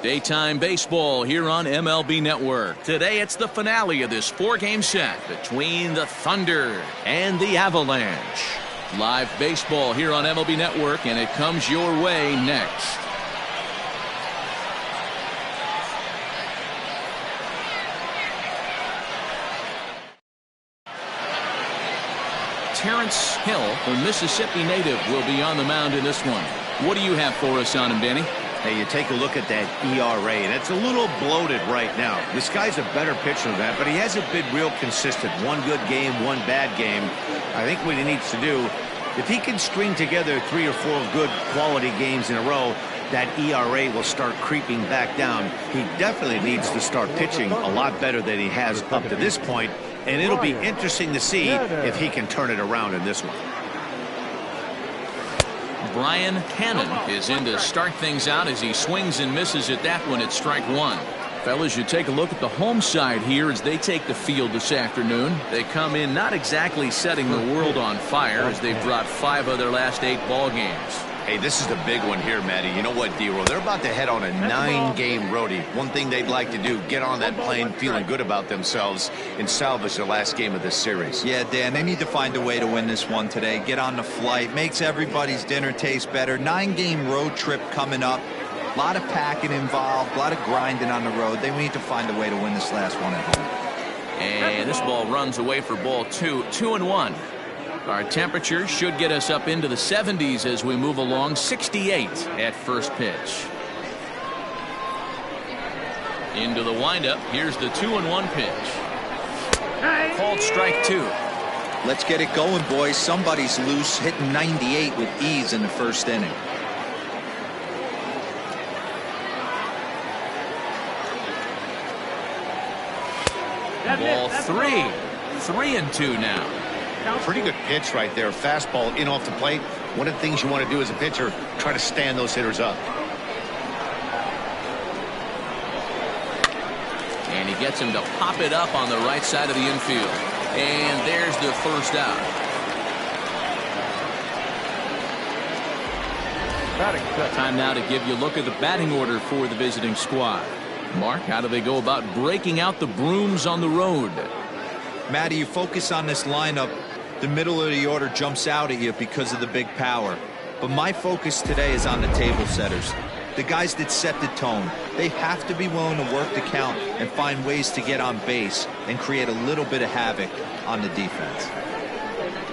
Daytime baseball here on MLB Network. Today it's the finale of this four-game set between the Thunder and the Avalanche. Live baseball here on MLB Network, and it comes your way next. Terrence Hill, the Mississippi native, will be on the mound in this one. What do you have for us on him, Danny? Hey, you take a look at that ERA, and it's a little bloated right now. This guy's a better pitcher than that, but he hasn't been real consistent. One good game, one bad game. I think what he needs to do, if he can string together 3 or 4 good quality games in a row, that ERA will start creeping back down. He definitely needs to start pitching a lot better than he has up to this point, and it'll be interesting to see if he can turn it around in this one. Brian Cannon is in to start things out as he swings and misses at that one at strike one. Fellas, you take a look at the home side here as they take the field this afternoon. They come in not exactly setting the world on fire as they've dropped 5 of their last 8 ball games. Hey, this is the big one here, Matty. You know what, D-Roll? They're about to head on a 9-game roadie. One thing they'd like to do, get on that plane feeling good about themselves and salvage their last game of this series. Yeah, Dan, they need to find a way to win this one today. Get on the flight. Makes everybody's dinner taste better. 9-game road trip coming up. A lot of packing involved. A lot of grinding on the road. They need to find a way to win this last one at home. And this ball runs away for ball 2. 2-1. Our temperature should get us up into the 70s as we move along. 68 at first pitch. Into the windup. Here's the 2-1 pitch. Called strike 2. Let's get it going, boys. Somebody's loose, hitting 98 with ease in the first inning. Ball 3. 3-2 now. Pretty good pitch right there. Fastball in off the plate. One of the things you want to do as a pitcher, try to stand those hitters up. And he gets him to pop it up on the right side of the infield. And there's the first out. Time now to give you a look at the batting order for the visiting squad. Mark, how do they go about breaking out the brooms on the road? Matty, you focus on this lineup, the middle of the order jumps out at you because of the big power. But my focus today is on the table setters, the guys that set the tone. They have to be willing to work the count and find ways to get on base and create a little bit of havoc on the defense.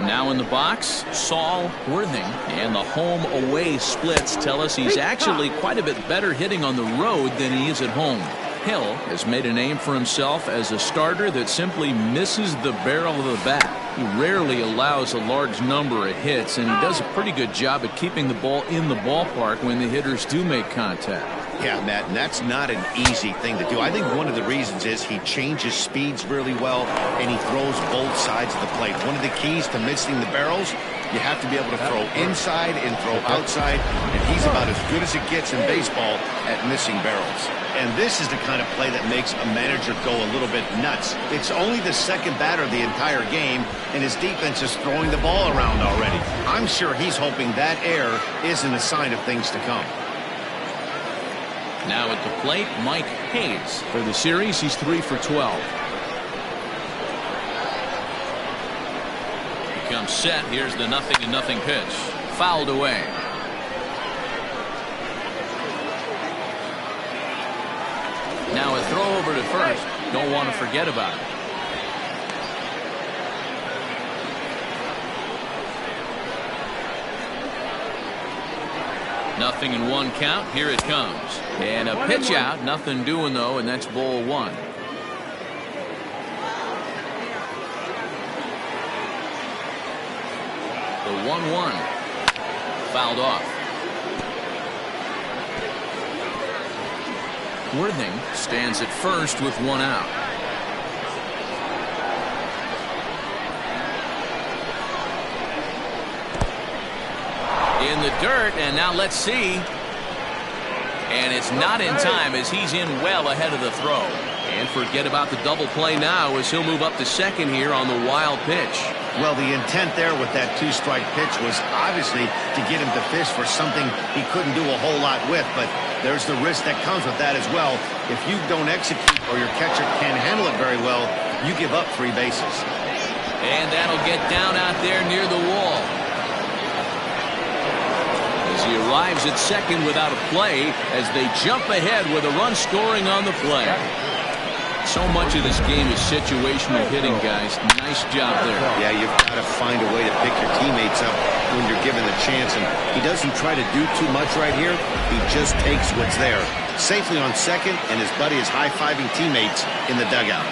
Now in the box, Saul Worthing, and the home-away splits tell us he's actually quite a bit better hitting on the road than he is at home. Hill has made a name for himself as a starter that simply misses the barrel of the bat. He rarely allows a large number of hits, and he does a pretty good job at keeping the ball in the ballpark when the hitters do make contact. Yeah, Matt, and that's not an easy thing to do. I think one of the reasons is he changes speeds really well, and he throws both sides of the plate. One of the keys to missing the barrels, you have to be able to throw inside and throw outside, and he's about as good as it gets in baseball at missing barrels. And this is the kind of play that makes a manager go a little bit nuts. It's only the second batter of the entire game, and his defense is throwing the ball around already. I'm sure he's hoping that error isn't a sign of things to come. Now at the plate, Mike Hayes. For the series, he's 3 for 12. He comes set. Here's the 0-0 pitch. Fouled away. Now a throw over to first. Don't want to forget about it. Nothing in 1 count. Here it comes. And a pitch out. Nothing doing, though, and that's ball 1. The 1-1. Fouled off. Worthing stands at first with 1 out. In the dirt, and now let's see. And it's not in time as he's in well ahead of the throw. And forget about the double play now as he'll move up to second here on the wild pitch. Well, the intent there with that two-strike pitch was obviously to get him to fish for something he couldn't do a whole lot with, but there's the risk that comes with that as well. If you don't execute or your catcher can't handle it very well, you give up 3 bases. And that'll get down out there near the wall. As he arrives at second without a play, as they jump ahead with a run scoring on the play. So much of this game is situational hitting, guys. Nice job there. Yeah, you've got to find a way to pick your teammates up when you're given the chance. And he doesn't try to do too much right here. He just takes what's there. Safely on second, and his buddy is high-fiving teammates in the dugout.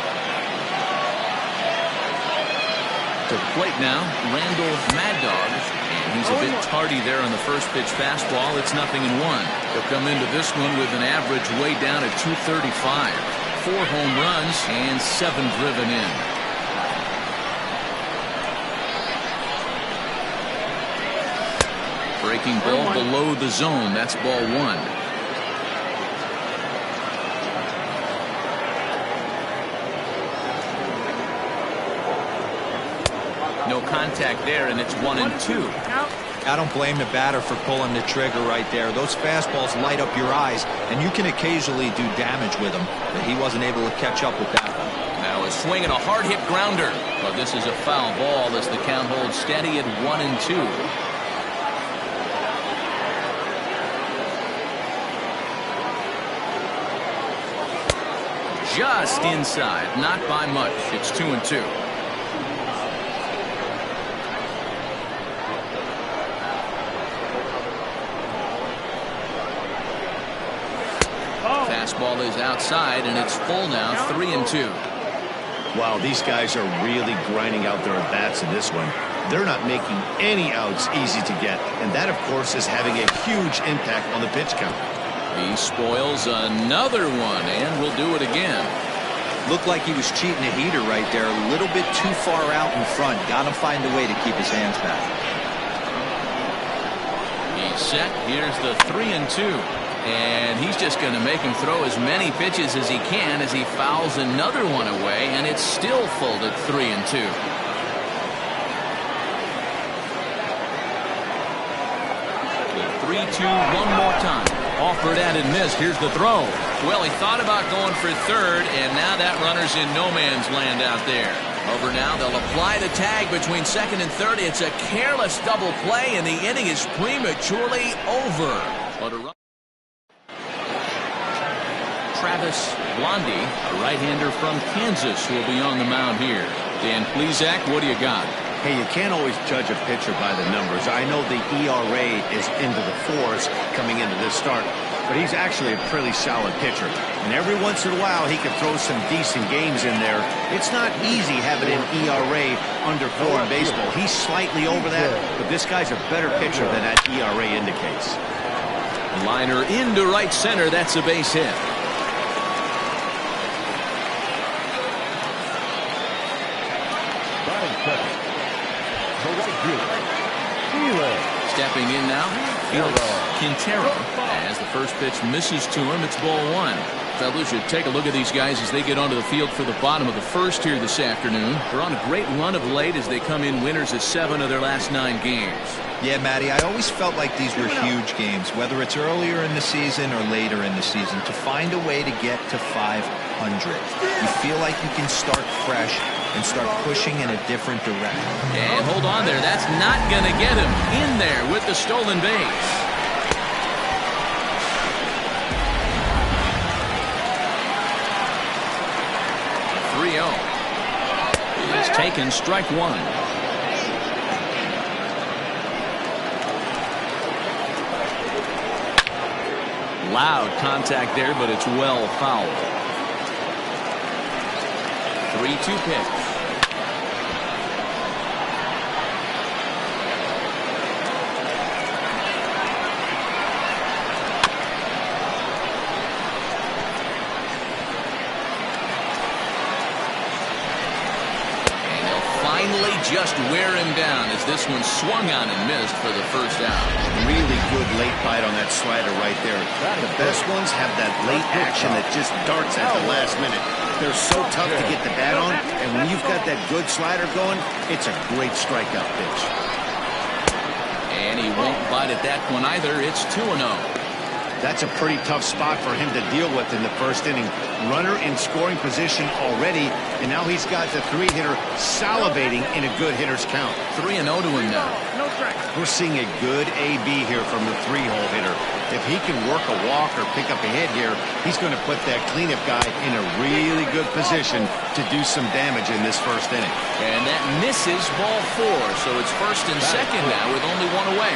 To the plate now, Randall Mad Dog. And he's a bit tardy there on the first pitch fastball. It's 0-1. He'll come into this one with an average way down at 235. 4 home runs and 7 driven in. Breaking ball below the zone. That's ball 1. No contact there, and it's 1-2. I don't blame the batter for pulling the trigger right there. Those fastballs light up your eyes, and you can occasionally do damage with them, but he wasn't able to catch up with that one. Now a swing and a hard hit grounder, but this is a foul ball as the count holds steady at 1-2. Just inside, not by much. It's 2-2. Fastball is outside, and it's full now, 3-2. Wow, these guys are really grinding out their at-bats in this one. They're not making any outs easy to get, and that, of course, is having a huge impact on the pitch count. He spoils another one, and will do it again. Looked like he was cheating a heater right there, a little bit too far out in front. Got to find a way to keep his hands back. He's set. Here's the 3-2. And he's just going to make him throw as many pitches as he can as he fouls another one away, and it's still full at 3-2. The 3-2 one more time. Offered at and missed. Here's the throw. Well, he thought about going for third, and now that runner's in no man's land out there. Over now, they'll apply the tag between second and third. It's a careless double play, and the inning is prematurely over. But a run. Travis Blondie, a right-hander from Kansas, will be on the mound here. Dan Plesac, what do you got? Hey, you can't always judge a pitcher by the numbers. I know the ERA is into the 4s coming into this start, but he's actually a pretty solid pitcher. And every once in a while, he can throw some decent games in there. It's not easy having an ERA under 4 in baseball. He's slightly over that, but this guy's a better pitcher than that ERA indicates. Liner into right center. That's a base hit. Stepping in now, Felix Quintero. As the first pitch misses to him, it's ball 1. Fellas, you take a look at these guys as they get onto the field for the bottom of the first here this afternoon. They're on a great run of late as they come in winners of 7 of their last 9 games. Yeah, Matty, I always felt like these were huge games, whether it's earlier in the season or later in the season, to find a way to get to 500. You feel like you can start fresh and start pushing in a different direction. And hold on there. That's not going to get him in there with the stolen base. The 3-0 is taken, strike 1. Loud contact there, but it's well fouled. 3-2 pitch. just wear him down as this one swung on and missed for the first out. Really good late bite on that slider right there. The best ones have that late action that just darts at the last minute. They're so tough to get the bat on, and when you've got that good slider going, it's a great strikeout pitch. And he won't bite at that one either. It's 2-0. That's a pretty tough spot for him to deal with in the first inning. Runner in scoring position already, and now he's got the 3-hitter salivating in a good hitter's count. 3-0 to him now. We're seeing a good AB here from the 3-hole hitter. If he can work a walk or pick up a hit here, he's going to put that cleanup guy in a really good position to do some damage in this first inning. And that misses ball 4, so it's first and second now with only one away.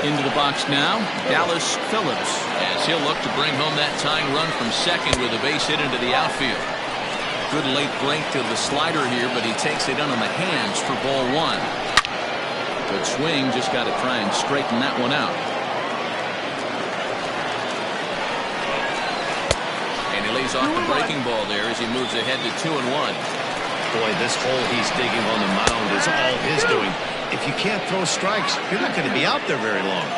Into the box now, Dallas Phillips, as he'll look to bring home that tying run from second with a base hit into the outfield. Good late break to the slider here, but he takes it in on the hands for ball 1. Good swing, just got to try and straighten that one out. And he lays off the breaking ball there as he moves ahead to 2-1. Boy, this hole he's digging on the mound is all his doing. If you can't throw strikes, you're not going to be out there very long.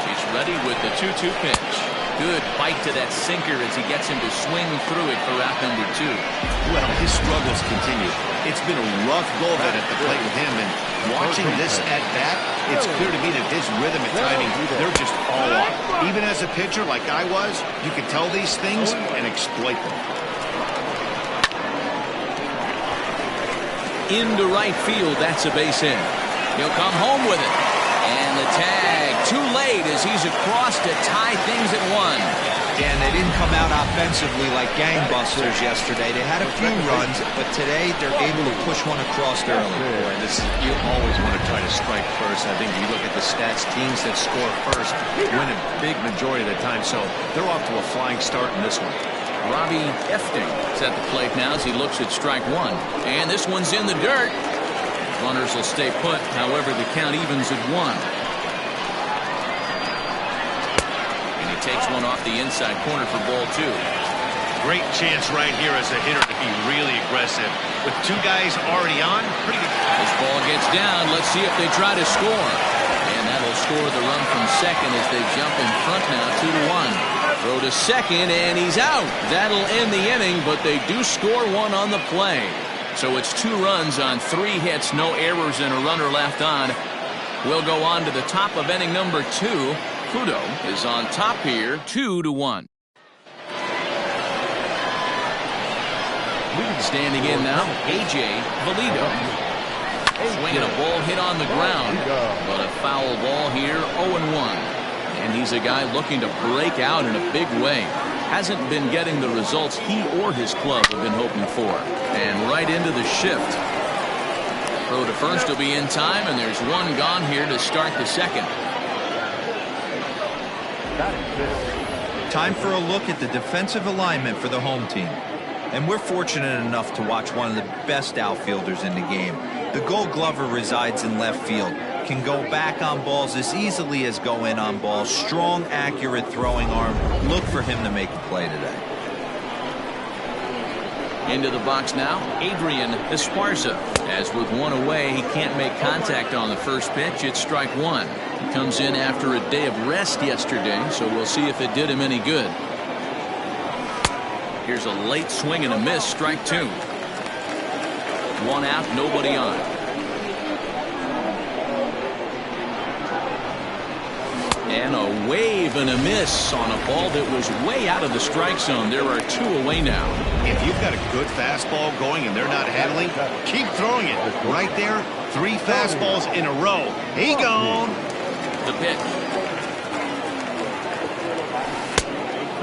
He's ready with the 2-2 pitch. Good bite to that sinker as he gets him to swing through it for out number 2. Well, his struggles continue. It's been a rough go of it at the plate with him, and watching this at bat, it's clear to me that his rhythm and timing, they're just all off. Even as a pitcher like I was, you can tell these things and exploit them. Into right field, that's a base hit. He'll come home with it. And the tag too late as he's across to tie things at 1. Dan, they didn't come out offensively like gangbusters yesterday. They had a few runs, but today they're able to push one across early. Boy, you always want to try to strike first. I think if you look at the stats, teams that score first win a big majority of the time, so they're off to a flying start in this one. Robbie Efting is at the plate now as he looks at strike 1. And this one's in the dirt. Runners will stay put, however, the count evens at 1. And he takes one off the inside corner for ball 2. Great chance right here as a hitter to be really aggressive. With 2 guys already on, pretty good. This ball gets down. Let's see if they try to score. And that'll score the run from second as they jump in front now, 2-1. Throw to second, and he's out. That'll end the inning, but they do score one on the play. So it's 2 runs on 3 hits, no errors, and a runner left on. We'll go on to the top of inning number 2. Pluto is on top here, 2-1. Standing in now, A.J. Valido. Swinging a ball hit on the ground, but a foul ball here, 0-1. And he's a guy looking to break out in a big way. Hasn't been getting the results he or his club have been hoping for. And right into the shift. Throw to first will be in time, and there's one gone here to start the second. Time for a look at the defensive alignment for the home team. And we're fortunate enough to watch one of the best outfielders in the game. The Gold Glover resides in left field. Can go back on balls as easily as go in on balls. Strong, accurate throwing arm. Look for him to make a play today. Into the box now, Adrian Esparza. As with one away, he can't make contact on the first pitch. It's strike 1. He comes in after a day of rest yesterday, so we'll see if it did him any good. Here's a late swing and a miss, strike 2. 1 out, nobody on. And a wave and a miss on a ball that was way out of the strike zone. There are 2 away now. If you've got a good fastball going and they're not handling, keep throwing it. Right there, 3 fastballs in a row. He gone. The pitch.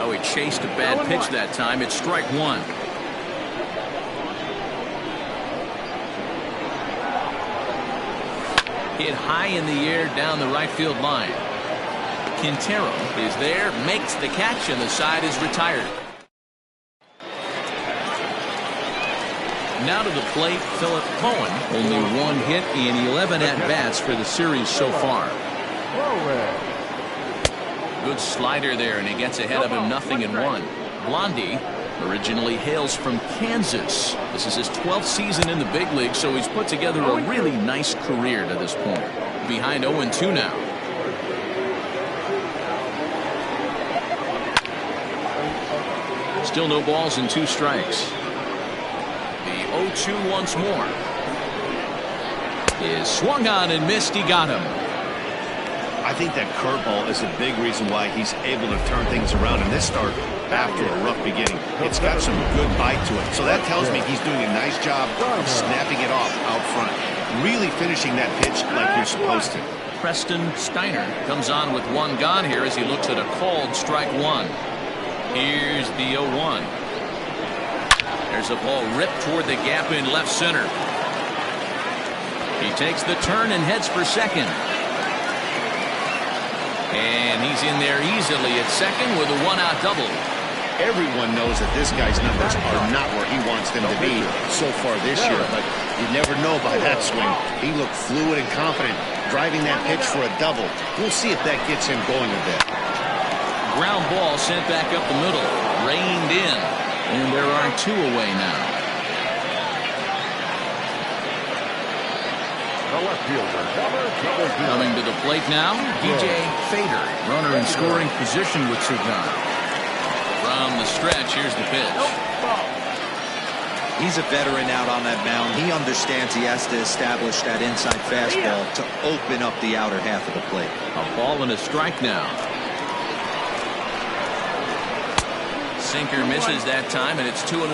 Oh, he chased a bad pitch that time. It's strike 1. Hit high in the air down the right field line. Quintero is there, makes the catch, and the side is retired. Now to the plate, Philip Cohen. Only 1 hit in 11 at-bats for the series so far. Good slider there, and he gets ahead of him 0-1. Blondie Originally hails from Kansas. This is his 12th season in the big league, so he's put together a really nice career to this point. Behind 0-2 now. Still no balls and 2 strikes. The 0-2 once more. Is swung on and missed. He got him. I think that curveball is a big reason why he's able to turn things around in this start after a rough beginning. It's got some good bite to it. So that tells me he's doing a nice job of snapping it off out front. Really finishing that pitch like you're supposed to. Preston Steiner comes on with 1 gone here as he looks at a called strike 1. Here's the 0-1. There's a ball ripped toward the gap in left center. He takes the turn and heads for second. And he's in there easily at second with a 1-out double. Everyone knows that this guy's numbers are not where he wants them to be so far this year, but you never know by that swing. He looked fluid and confident, driving that pitch for a double. We'll see if that gets him going a bit. Ground ball sent back up the middle, reined in, and there are 2 away now. Coming to the plate now, DJ Fader, runner in scoring position with 2 gone. From the stretch, here's the pitch. He's a veteran out on that mound. He understands he has to establish that inside fastball to open up the outer half of the plate. A ball and a strike now. Sinker misses that time, and it's 2-1.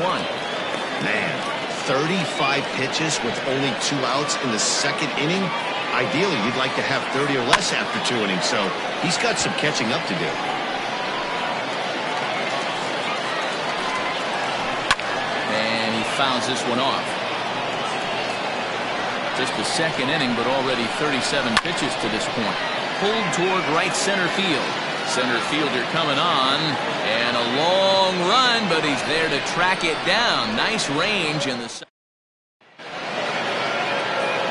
Man, 35 pitches with only 2 outs in the second inning. Ideally, you'd like to have 30 or less after 2 innings, so he's got some catching up to do. And he fouls this one off. Just the second inning, but already 37 pitches to this point. Pulled toward right center field. Center fielder coming on, and a long run, but he's there to track it down. Nice range in the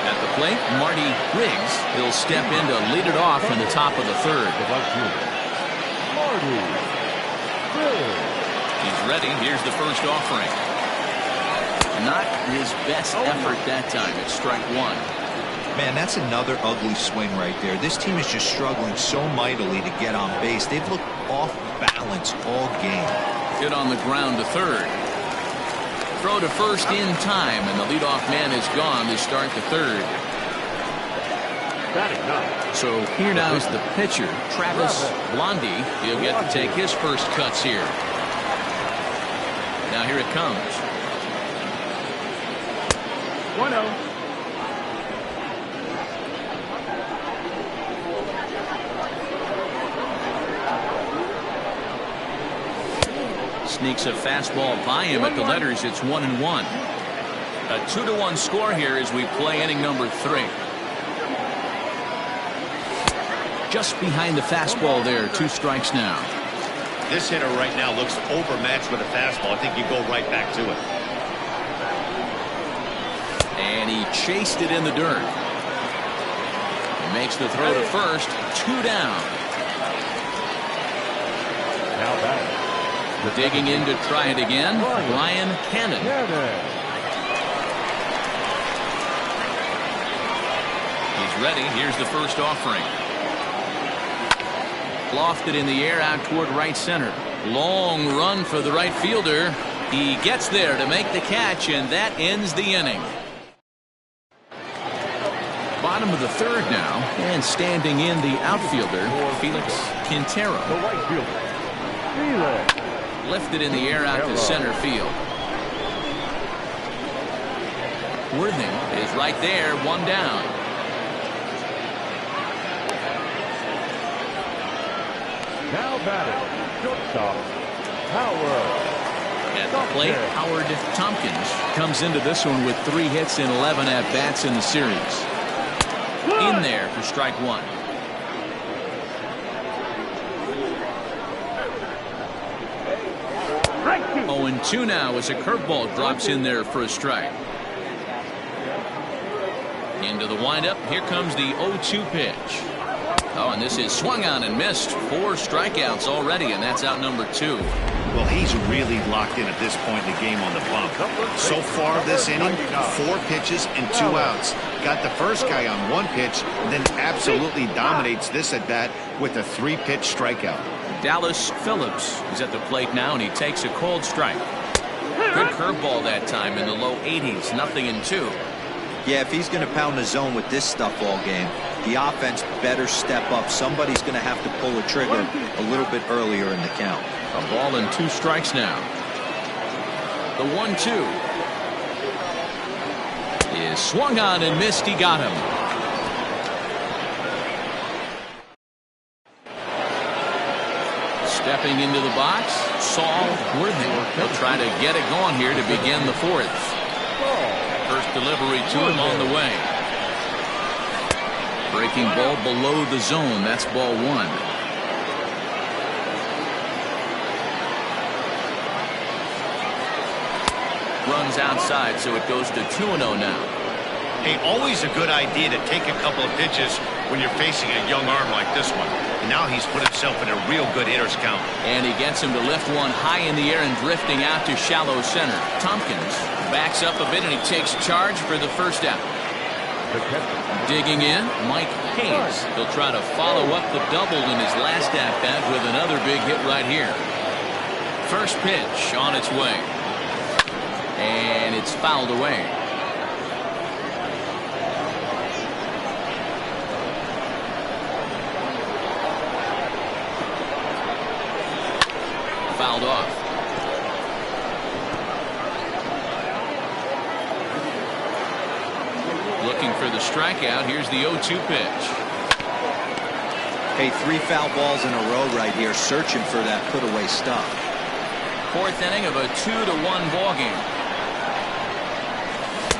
at the plate. Marty Riggs, he'll step in to lead it off in the top of the 3rd. He's ready. Here's the first offering. Not his best effort that time. It's strike 1. Man, that's another ugly swing right there. This team is just struggling so mightily to get on base. They've looked off balance all game. Hit on the ground to 3rd. Throw to first in time, and the leadoff man is gone to start the 3rd. So here now is the pitcher, Travis Blondie. He'll get to take his first cuts here. Now here it comes. 1-0. Sneaks a fastball by him at the letters. It's 1-1. A 2-1 score here as we play inning number 3. Just behind the fastball there. 2 strikes now. This hitter right now looks overmatched with a fastball. I think you go right back to it. And he chased it in the dirt. He makes the throw to first. 2 down. Now back. Digging in to try it again, Brian Cannon. He's ready. Here's the first offering. Lofted in the air out toward right center. Long run for the right fielder. He gets there to make the catch, and that ends the inning. Bottom of the 3rd now, and standing in the outfielder, Felix Quintero. The right fielder. Lifted in the air out to center field. Worthing is right there, 1 down. Now batting, shortstop, Howard. At the plate, Howard Tompkins comes into this one with 3 hits and 11 at-bats in the series. In there for strike 1. 0-2 now as a curveball drops in there for a strike. Into the windup. Here comes the 0-2 pitch. Oh, and this is swung on and missed. 4 strikeouts already, and that's out number 2. Well, he's really locked in at this point in the game on the bump. So far this inning, 4 pitches and 2 outs. Got the first guy on 1 pitch, and then absolutely dominates this at bat with a 3-pitch strikeout. Dallas Phillips is at the plate now, and he takes a cold strike. Good curveball that time in the low 80s, 0-2. Yeah, if he's going to pound the zone with this stuff all game, the offense better step up. Somebody's going to have to pull a trigger a little bit earlier in the count. A ball and 2 strikes now. The 1-2 is swung on and missed. He got him. Stepping into the box, Saul Worthing. He'll try to get it going here to begin the 4th. First delivery to him on the way. Breaking ball below the zone. That's ball 1. Runs outside, so it goes to 2-0 now. Hey, always a good idea to take a couple of pitches when you're facing a young arm like this one. And now he's put himself in a real good hitter's count. And he gets him to lift one high in the air and drifting out to shallow center. Tompkins backs up a bit and he takes charge for the first out. Digging in, Mike Hayes. He'll try to follow up the double in his last at-bat with another big hit right here. First pitch on its way. And it's fouled away. Fouled off. Looking for the strikeout. Here's the 0-2 pitch. Hey, 3 foul balls in a row right here, searching for that put-away stuff. 4th inning of a 2-1 ball game.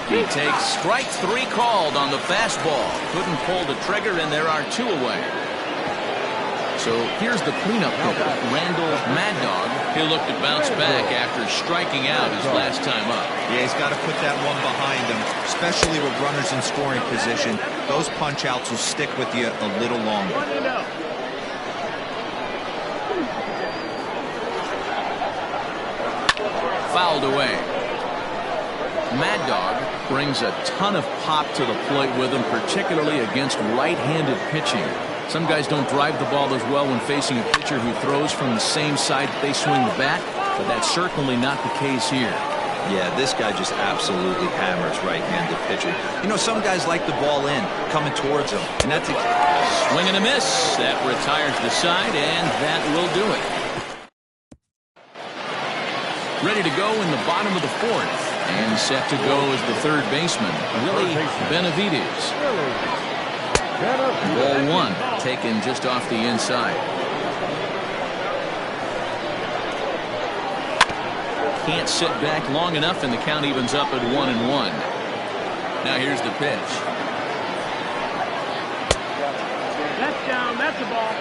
He takes strike 3 called on the fastball. Couldn't pull the trigger, and there are 2 away. So here's the cleanup hitter, Randall Mad Dog. He'll look to bounce back after striking out his last time up. Yeah, he's got to put that one behind him, especially with runners in scoring position. Those punch-outs will stick with you a little longer. Fouled away. Mad Dog brings a ton of pop to the plate with him, particularly against right-handed pitching. Some guys don't drive the ball as well when facing a pitcher who throws from the same side that they swing the bat, but that's certainly not the case here. Yeah, this guy just absolutely hammers right-handed pitching. You know, some guys like the ball in, coming towards them, and that's a swing and a miss. That retires the side, and that will do it. Ready to go in the bottom of the 4th, and set to go is the 3rd baseman, Willie Benavides. Ball 1, taken just off the inside. Can't sit back long enough, and the count evens up at 1-1. Now here's the pitch. That's down. That's a ball.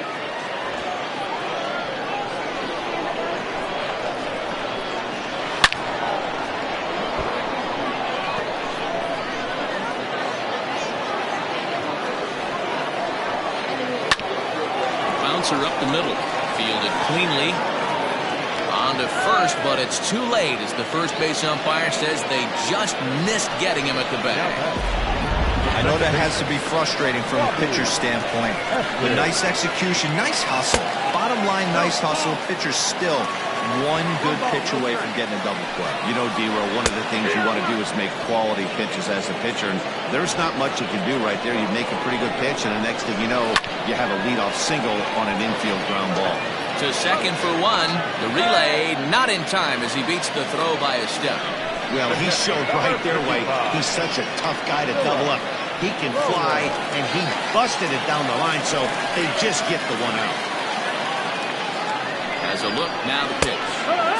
Bouncer up the middle, fielded cleanly on to first, but it's too late as the first base umpire says they just missed getting him at the bag. I know that has to be frustrating from a pitcher's standpoint, but nice execution, nice hustle. Bottom line, nice hustle. Pitcher's still one good pitch away from getting a double play. You know, D-Row, one of the things you want to do is make quality pitches as a pitcher, and there's not much you can do right there. You make a pretty good pitch, and the next thing you know, you have a leadoff single on an infield ground ball. To second for 1. The relay not in time as he beats the throw by a step. Well, he showed right there why he's such a tough guy to double up. He can fly, and he busted it down the line, so they just get the 1 out. As a look, now the pitch.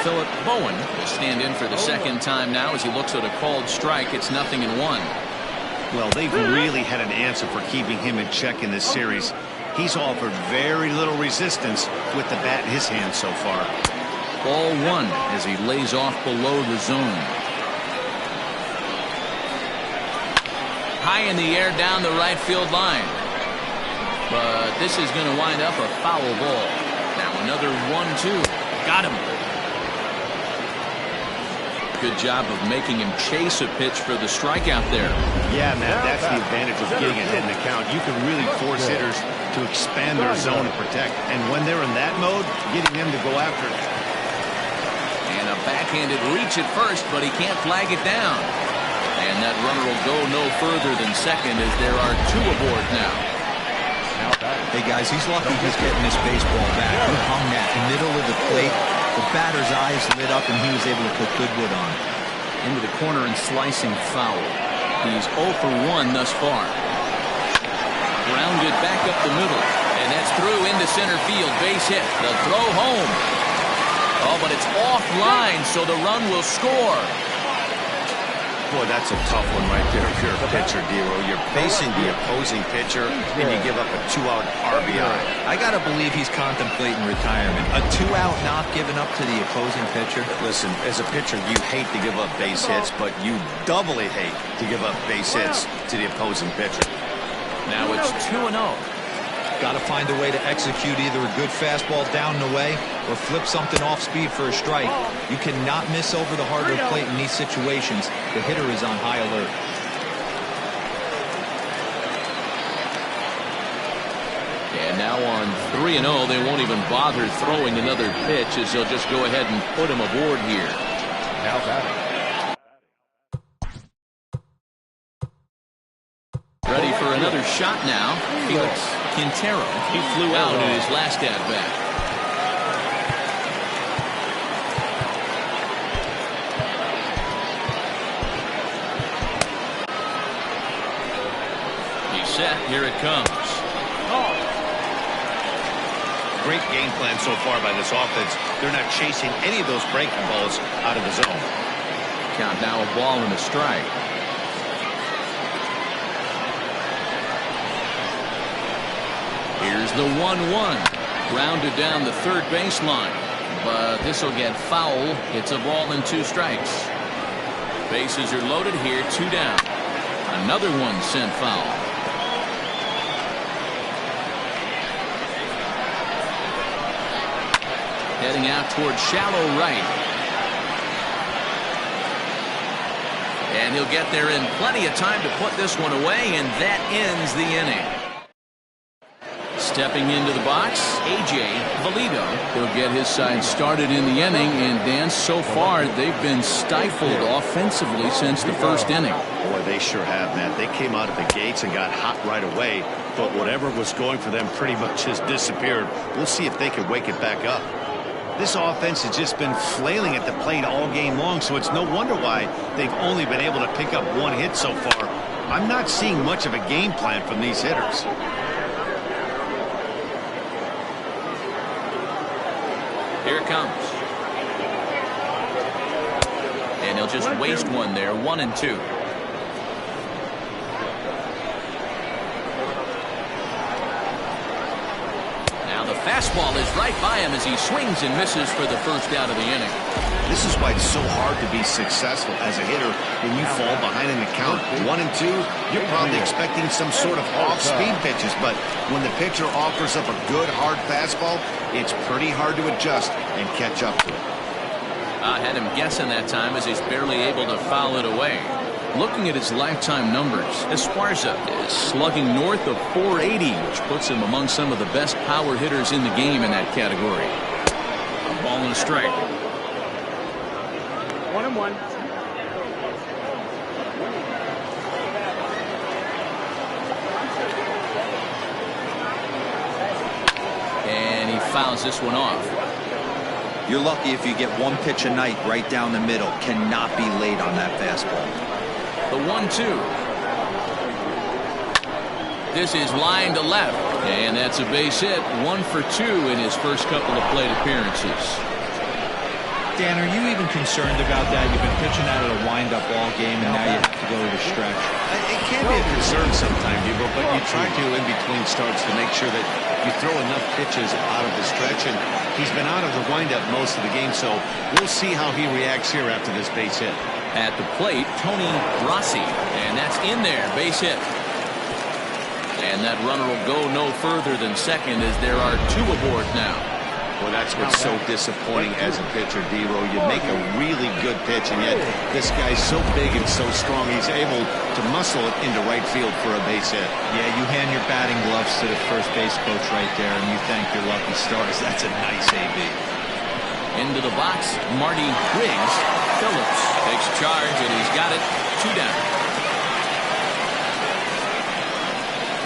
Philip Bowen will stand in for the 2nd time now as he looks at a called strike. It's 0-1. Well, they've really had an answer for keeping him in check in this series. He's offered very little resistance with the bat in his hand so far. Ball 1 as he lays off below the zone. High in the air down the right field line. But this is going to wind up a foul ball. Now another 1-2. Got him. Good job of making him chase a pitch for the strikeout there. Yeah, man, that's the advantage of getting ahead in the count. You can really force hitters to expand their zone and protect. And when they're in that mode, getting them to go after it. And a backhanded reach at first, but he can't flag it down. And that runner will go no further than second as there are two aboard now. Hey, guys, he's lucky he's getting this baseball back. He hung that middle of the plate. The batter's eyes lit up, and he was able to put good wood on. Into the corner and slicing foul. He's 0 for 1 thus far. Grounded back up the middle. And that's through into center field. Base hit. The throw home. Oh, but it's offline, so the run will score. Boy, that's a tough one right there if you're a pitcher, Dero. You're facing the opposing pitcher, and you give up a 2-out RBI. I got to believe he's contemplating retirement. A 2-out not given up to the opposing pitcher. Listen, as a pitcher, you hate to give up base hits, but you doubly hate to give up base hits to the opposing pitcher. Now it's 2-0. Got to find a way to execute either a good fastball down the way or flip something off speed for a strike. You cannot miss over the hardwood plate in these situations. The hitter is on high alert. And now on 3-0, they won't even bother throwing another pitch as they'll just go ahead and put him aboard here. Now batting. Ready for another shot now. Felix Quintero. He flew out in his last at-bat. He's set. Here it comes. Great game plan so far by this offense. They're not chasing any of those breaking balls out of the zone. Count now a ball and a strike. Here's the 1-1. Grounded down the third baseline. But this will get foul. It's a ball and 2 strikes. Bases are loaded here. 2 down. Another one sent foul. Heading out towards shallow right. And he'll get there in plenty of time to put this one away, and that ends the inning. Stepping into the box, A.J. Valido. He'll get his side started in the inning, and Dan, so far they've been stifled offensively since the first inning. Boy, they sure have, Matt. They came out of the gates and got hot right away, but whatever was going for them pretty much has disappeared. We'll see if they can wake it back up. This offense has just been flailing at the plate all game long, so it's no wonder why they've only been able to pick up 1 hit so far. I'm not seeing much of a game plan from these hitters. Here it comes. And he'll just waste one there. 1-2. Now the fastball is right by him as he swings and misses for the first out of the inning. This is why it's so hard to be successful as a hitter when you fall behind in the count 1-2. You're probably expecting some sort of off-speed pitches, but when the pitcher offers up a good hard fastball, it's pretty hard to adjust and catch up to it. I had him guessing that time as he's barely able to foul it away. Looking at his lifetime numbers, Esparza is slugging north of 480, which puts him among some of the best power hitters in the game in that category. A ball and a strike. 1-1. And he fouls this one off. You're lucky if you get 1 pitch a night right down the middle. Cannot be late on that fastball. The 1-2. This is line to left. And that's a base hit. 1 for 2 in his first couple of plate appearances. Dan, are you even concerned about that? You've been pitching out of a wind-up all game, and now you have to go to the stretch. It can be a concern sometimes, Debo, but you try to in between starts to make sure that you throw enough pitches out of the stretch, and he's been out of the windup most of the game, so we'll see how he reacts here after this base hit. At the plate, Tony Rossi, and that's in there, base hit. And that runner will go no further than second as there are 2 aboard now. Well, that's what's so disappointing as a pitcher, D-Row. You make a really good pitch, and yet this guy's so big and so strong, he's able to muscle it into right field for a base hit. Yeah, you hand your batting gloves to the first base coach right there, and you thank your lucky stars. That's a nice AB. Into the box, Marty Riggs. Phillips takes charge, and he's got it. 2 down.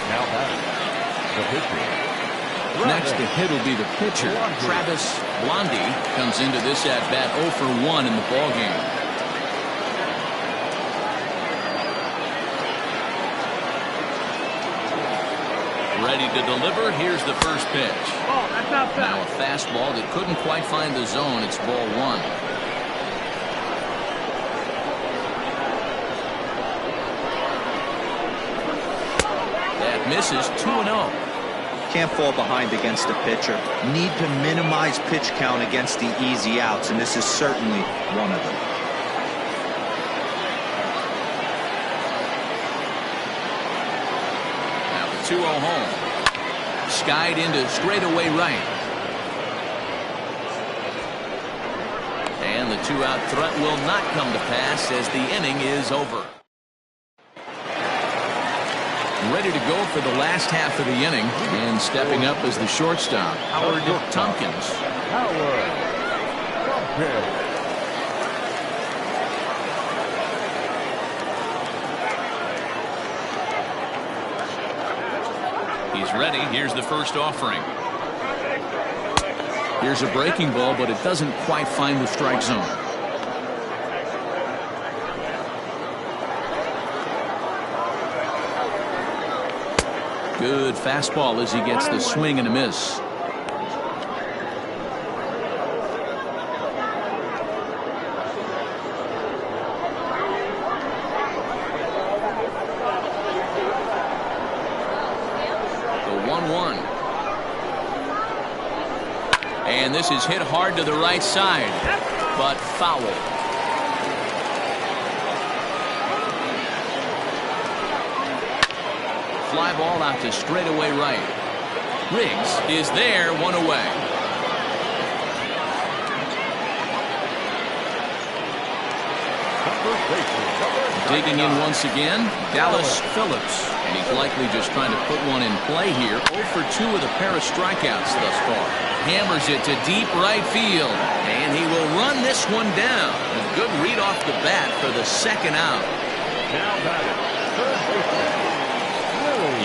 Now batting, the pitcher. Next to hit will be the pitcher. Travis Blondie comes into this at-bat 0 for 1 in the ballgame. Ready to deliver. Here's the first pitch. Oh, that's outside. Now a fastball that couldn't quite find the zone. It's ball 1. That misses. 2-0. Can't fall behind against the pitcher. Need to minimize pitch count against the easy outs, and this is certainly one of them. Now the 2-0 home. Skied into straightaway right. And the 2-out threat will not come to pass as the inning is over. Ready to go for the last half of the inning, and stepping up as the shortstop, Howard Tompkins. Howard Tompkins. He's ready. Here's the first offering. Here's a breaking ball, but it doesn't quite find the strike zone. Good fastball as he gets the swing and a miss. The 1-1. And this is hit hard to the right side, but foul. Fly ball out to straightaway right. Riggs is there, 1 away. Digging in once again, Dallas Phillips. And he's likely just trying to put one in play here. 0 for 2 with a pair of strikeouts thus far. Hammers it to deep right field. And he will run this one down. A good read off the bat for the second out. Now batting, third baseman.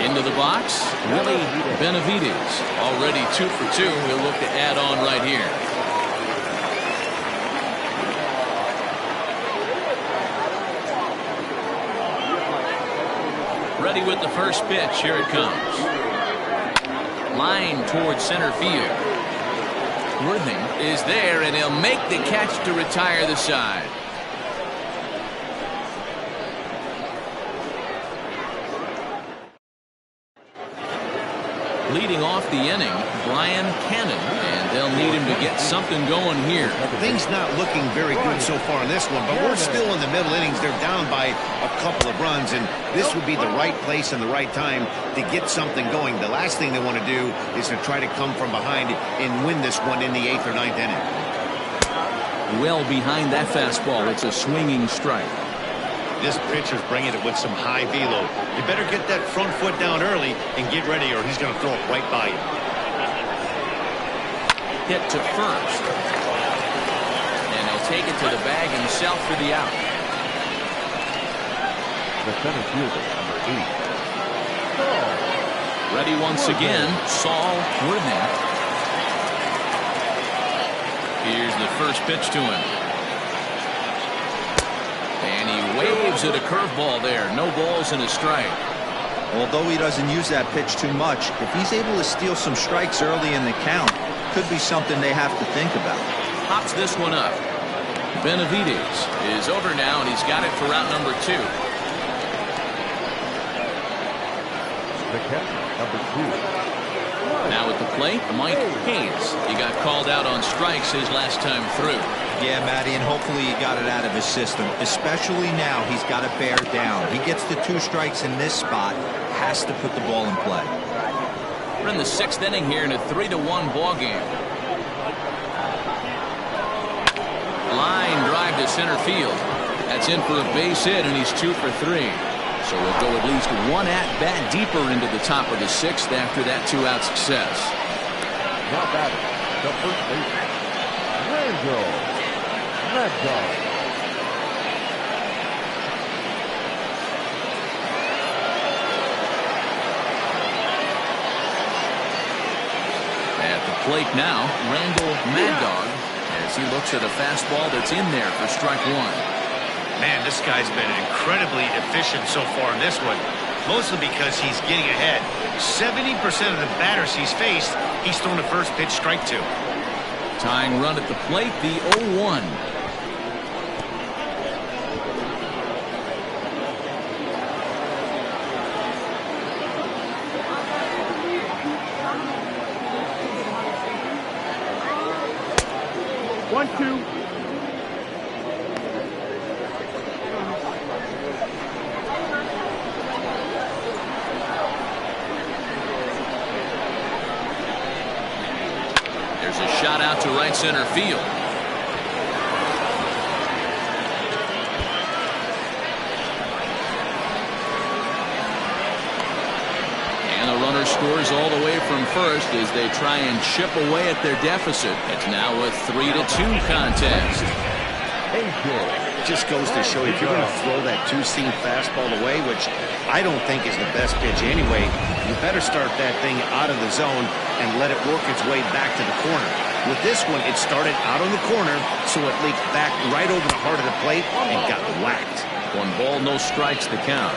Into the box, Willie Benavides. Already 2 for 2. He'll look to add on right here. Ready with the first pitch. Here it comes. Line towards center field. Worthing is there, and he'll make the catch to retire the side. Leading off the inning, Brian Cannon, and they'll need him to get something going here. Things not looking very good so far in this one, but we're still in the middle innings. They're down by a couple of runs, and this would be the right place and the right time to get something going. The last thing they want to do is to try to come from behind and win this one in the 8th or 9th inning. Well behind that fastball. It's a swinging strike. This pitcher's bringing it with some high velo. You better get that front foot down early and get ready, or he's going to throw it right by you. Hit to first. And he'll take it to the bag himself for the out. The center fielder, number 8. Ready once again, Saul Worthing. Here's the first pitch to him. And he waves at a curveball there. No balls and a strike. Although he doesn't use that pitch too much, if he's able to steal some strikes early in the count, could be something they have to think about. Pops this one up. Benavides is over now, and he's got it for route number 2. The catcher, number 2. Now at the plate, Mike Hayes. He got called out on strikes his last time through. Yeah, Matty, and hopefully he got it out of his system. Especially now, he's got to bear down. He gets the 2 strikes in this spot, has to put the ball in play. We're in the 6th inning here in a 3-1 ball game. Line drive to center field. That's in for a base hit, and he's 2 for 3. So we'll go at least one at-bat deeper into the top of the 6th after that 2-out success. Now batting, the first baseman, Randall. At the plate now, Randall Mad Dog, as he looks at a fastball that's in there for strike 1. Man, this guy's been incredibly efficient so far in this one, mostly because he's getting ahead. 70% of the batters he's faced, he's thrown the first pitch, strike 2. Tying run at the plate, the 0-1. One, two. There's a shot out to right center field. And the runner scores all the way from first as they try and chip away at their deficit. It's now a 3-2 contest. Just goes to show you, if you're going to throw that two-seam fastball away, which I don't think is the best pitch anyway, you better start that thing out of the zone and let it work its way back to the corner. With this one, it started out on the corner, so it leaked back right over the heart of the plate and got whacked. 1 ball, no strikes to count.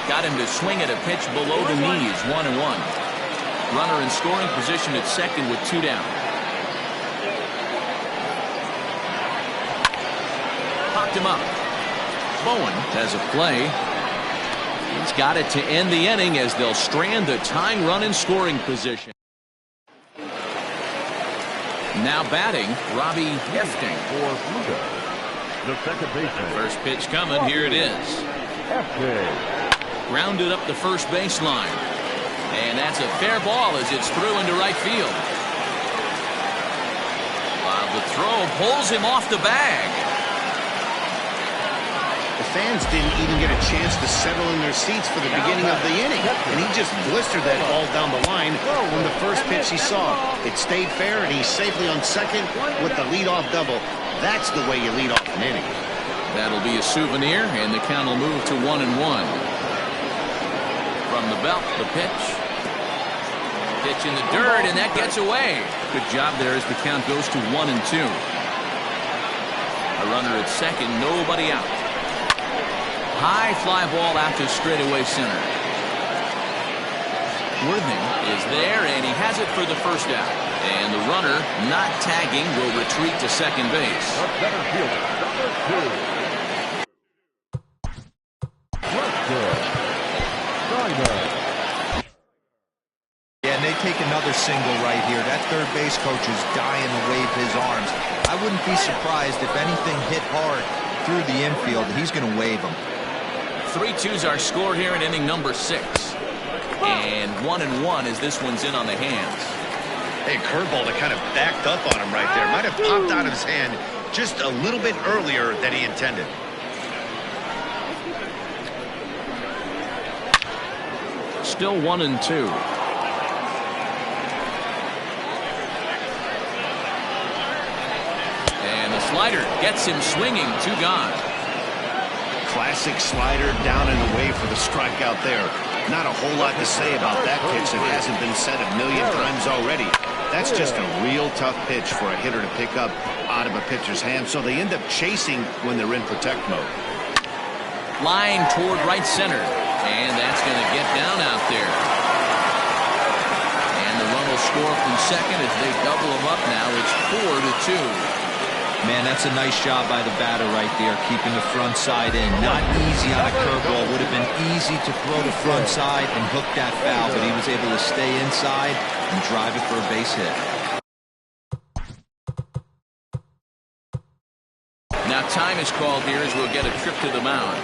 Got him to swing at a pitch below the knees. 1-1. Runner in scoring position at second with 2 down. Popped him up. Bowen has a play. He's got it to end the inning as they'll strand the tying run in scoring position. Now batting, Robbie Hefting. For Pluto, the second baseman. First pitch coming. Here it is. Hefting. Grounded up the first baseline. And that's a fair ball as it's through into right field. While the throw pulls him off the bag. The fans didn't even get a chance to settle in their seats for the beginning of the inning, and he just blistered that ball down the line from the first pitch he saw. It stayed fair, and he's safely on second with the leadoff double. That's the way you lead off an inning. That'll be a souvenir, and the count will move to 1-1. From the belt, the pitch. Pitch in the dirt, and that gets away. Good job there as the count goes to 1-2. A runner at second, nobody out. High fly ball out to straightaway center. Worthing is there, and he has it for the first out. And the runner, not tagging, will retreat to second base. The center fielder, number 2. Yeah, and they take another single right here. That third base coach is dying to wave his arms. I wouldn't be surprised if anything hit hard through the infield. He's going to wave them. 3-2's our score here in inning number 6. And 1-1 as this one's in on the hands. Hey, curveball that kind of backed up on him right there. Might have popped out of his hand just a little bit earlier than he intended. Still 1-2. And the slider gets him swinging. 2 gone. Classic slider down and away for the strikeout there. Not a whole lot to say about that pitch that hasn't been said a million times already. That's just a real tough pitch for a hitter to pick up out of a pitcher's hand, so they end up chasing when they're in protect mode. Line toward right center. And that's going to get down out there. And the run will score from second as they double him up now. It's 4-2. Man, that's a nice job by the batter right there, keeping the front side in. Not easy on a curveball. Would have been easy to throw the front side and hook that foul, but he was able to stay inside and drive it for a base hit. Now time is called here as we'll get a trip to the mound.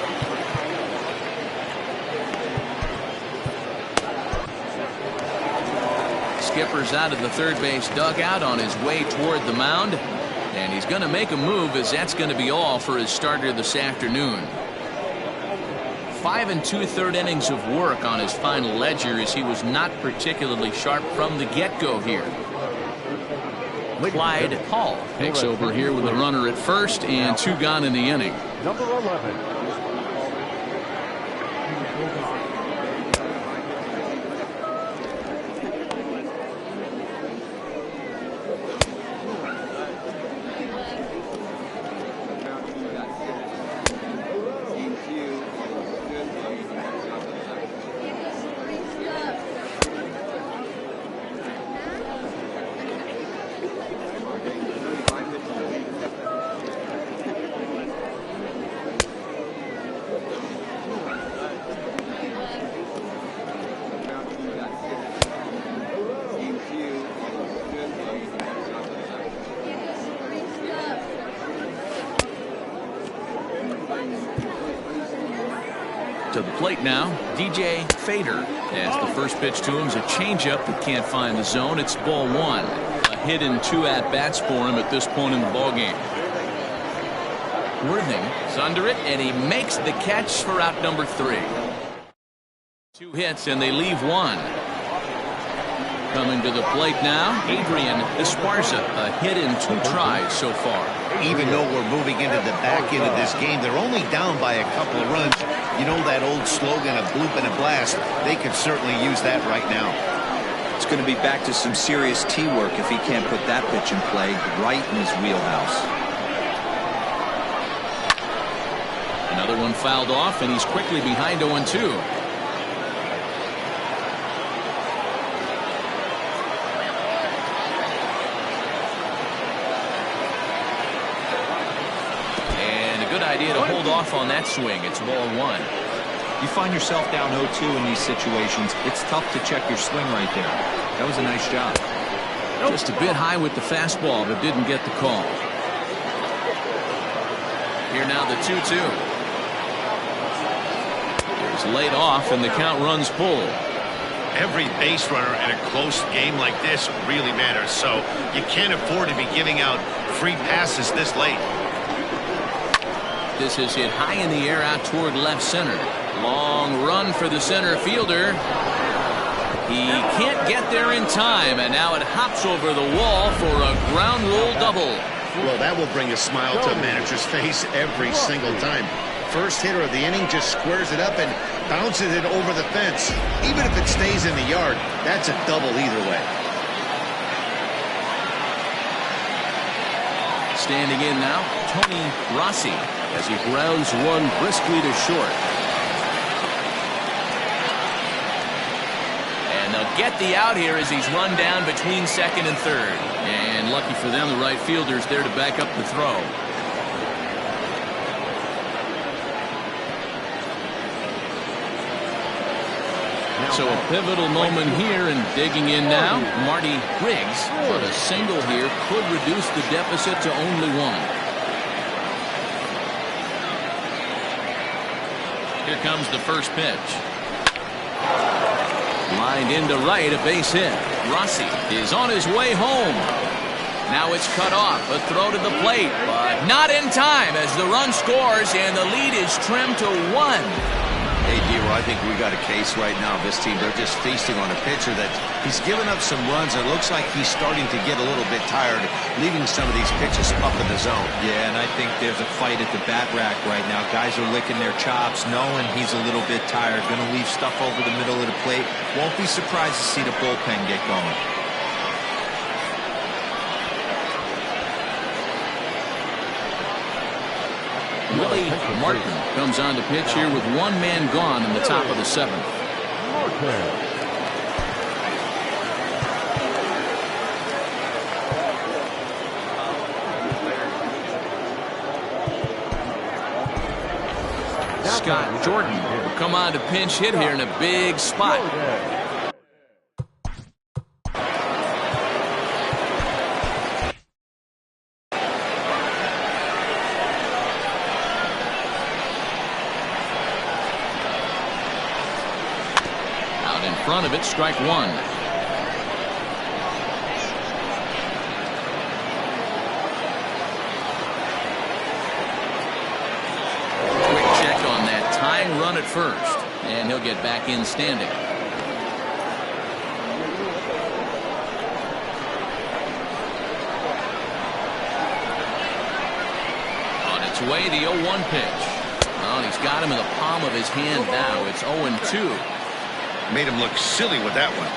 Skipper's out of the third base dugout on his way toward the mound, and he's going to make a move, as that's going to be all for his starter this afternoon. 5 2/3 innings of work on his final ledger, as he was not particularly sharp from the get-go here. Clyde Hall takes over here with a runner at first and 2 gone in the inning. Number 11. To the plate now, DJ Fader, as the first pitch to him is a changeup that can't find the zone. It's ball 1. A hit in 2 at-bats for him at this point in the ballgame. Worthing is under it, and he makes the catch for out number 3. 2 hits, and they leave 1. Coming to the plate now, Adrian Esparza, a hit in 2 tries so far. Even though we're moving into the back end of this game, they're only down by a couple of runs. You know that old slogan, a bloop and a blast? They could certainly use that right now. It's going to be back to some serious tee work if he can't put that pitch in play right in his wheelhouse. Another one fouled off, and he's quickly behind 0-2. Idea to hold off on that swing. It's ball 1. You find yourself down 0-2 in these situations, it's tough to check your swing right there. That was a nice job. Just a bit high with the fastball, but didn't get the call. Here now the 2-2. It's laid off, and the count runs full. Every base runner in a close game like this really matters, so you can't afford to be giving out free passes this late. This is hit high in the air out toward left center. Long run for the center fielder. He can't get there in time, and now it hops over the wall for a ground rule double. Well, that will bring a smile to a manager's face every single time. First hitter of the inning just squares it up and bounces it over the fence. Even if it stays in the yard, that's a double either way. Standing in now, Tony Rossi, as he grounds one briskly to short. And they'll get the out here as he's run down between second and third. And lucky for them, the right fielder's there to back up the throw. So a pivotal moment here, and digging in now, Marty Riggs. But a single here could reduce the deficit to only 1. Here comes the first pitch. Lined into right, a base hit. Rossi is on his way home. Now it's cut off. A throw to the plate, but not in time as the run scores, and the lead is trimmed to 1. Hey, Dero, I think we got a case right now. This team, they're just feasting on a pitcher that he's given up some runs. It looks like he's starting to get a little bit tired, leaving some of these pitches up in the zone. Yeah, and I think there's a fight at the bat rack right now. Guys are licking their chops, knowing he's a little bit tired. Going to leave stuff over the middle of the plate. Won't be surprised to see the bullpen get going. Willie Martin comes on to pitch here with 1 man gone in the top of the 7th. Scott Jordan will come on to pinch hit here in a big spot. front of it, strike one. Quick check on that tying run at first, and he'll get back in standing. On its way, the 0-1 pitch. Oh, and he's got him in the palm of his hand now. It's 0-2. Made him look silly with that one.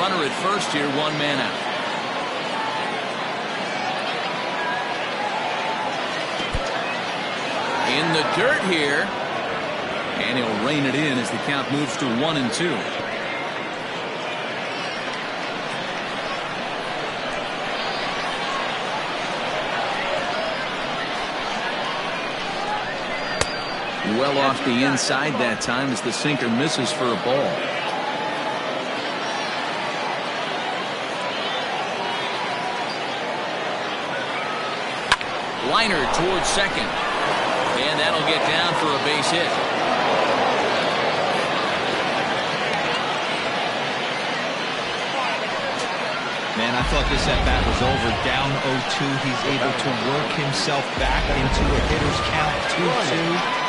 Runner at first here, one man out. In the dirt here. And he'll rein it in as the count moves to 1-2. Well off the inside that time as the sinker misses for a ball. Liner towards second. And that'll get down for a base hit. Man, I thought this at-bat was over. Down 0-2. He's able to work himself back into a hitter's count 2-2.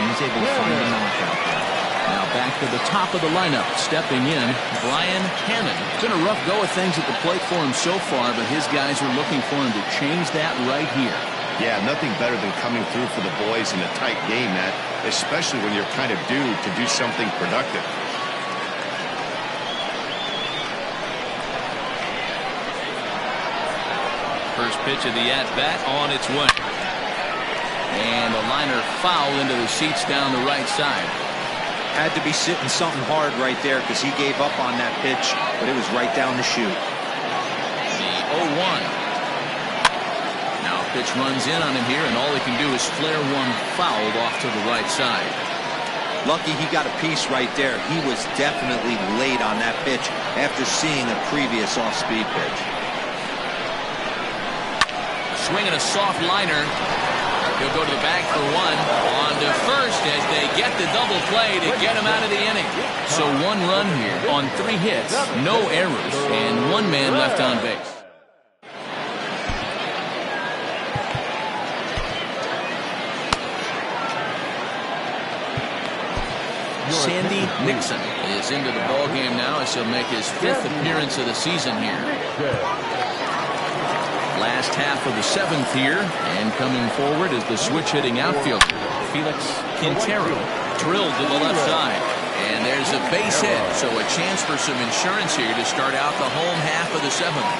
And he's able to find a knockout there. Now back to the top of the lineup. Stepping in, Brian Hammond. It's been a rough go of things at the plate for him so far, but his guys are looking for him to change that right here. Yeah, nothing better than coming through for the boys in a tight game, Matt, especially when you're kind of due to do something productive. First pitch of the at-bat on its way. And a liner foul into the seats down the right side. Had to be sitting something hard right there because he gave up on that pitch, but it was right down the chute. The 0-1. Now pitch runs in on him here, and all he can do is flare one fouled off to the right side. Lucky he got a piece right there. He was definitely late on that pitch after seeing a previous off-speed pitch. Swinging a soft liner. He'll go to the bag for one. On to first as they get the double play to get him out of the inning. So one run here on 3 hits, no errors, and one man left on base. Sandy Nixon is into the ballgame now as he'll make his 5th appearance of the season here. Last half of the 7th here, and coming forward is the switch-hitting outfielder, Felix Quintero, drilled to the left side. And there's a base hit, so a chance for some insurance here to start out the home half of the 7th.